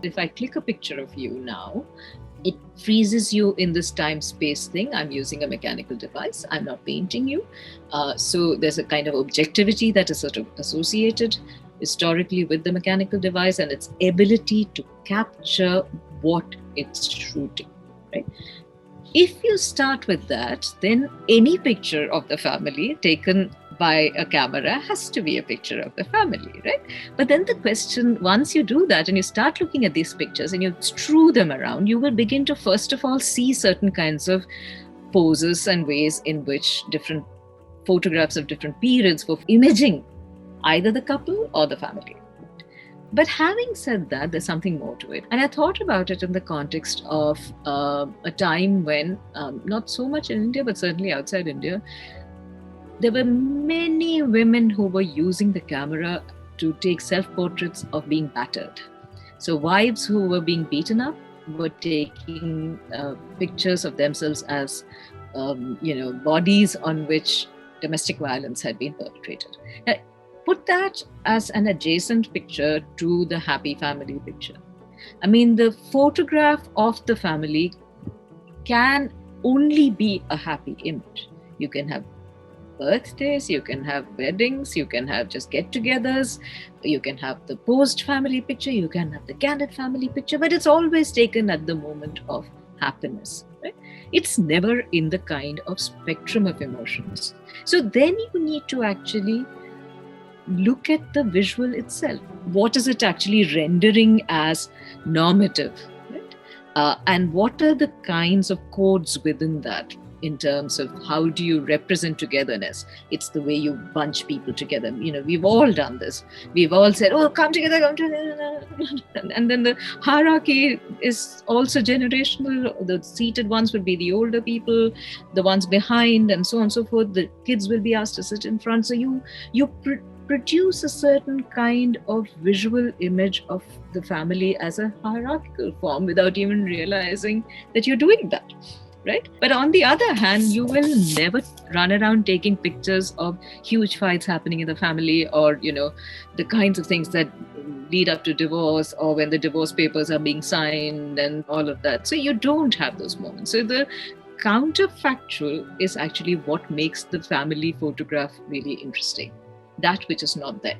if I click a picture of you now, it freezes you in this time-space thing. I'm using a mechanical device. I'm not painting you. So there's a kind of objectivity that is sort of associated historically with the mechanical device and its ability to capture what it's shooting, right? If you start with that, then any picture of the family taken by a camera has to be a picture of the family, right? But then the question, once you do that and you start looking at these pictures and you strew them around, you will begin to first of all see certain kinds of poses and ways in which different photographs of different periods for imaging either the couple or the family. But having said that, there's something more to it. And I thought about it in the context of a time when, not so much in India, but certainly outside India, there were many women who were using the camera to take self-portraits of being battered. So wives who were being beaten up were taking pictures of themselves as, bodies on which domestic violence had been perpetrated. Now, put that as an adjacent picture to the happy family picture. I mean, the photograph of the family can only be a happy image. You can have birthdays, you can have weddings, you can have just get-togethers, you can have the post-family picture, you can have the candid family picture, but it's always taken at the moment of happiness, right? It's never in the kind of spectrum of emotions. So then you need to actually look at the visual itself. What is it actually rendering as normative, right? And what are the kinds of codes within that in terms of how do you represent togetherness? It's the way you bunch people together. We've all done this. We've all said, oh, come together, come together. And then the hierarchy is also generational. The seated ones will be the older people, the ones behind, and so on and so forth. The kids will be asked to sit in front. So you produce a certain kind of visual image of the family as a hierarchical form without even realizing that you're doing that, right? But on the other hand, you will never run around taking pictures of huge fights happening in the family, or, the kinds of things that lead up to divorce, or when the divorce papers are being signed and all of that. So you don't have those moments. So the counterfactual is actually what makes the family photograph really interesting. That which is not there.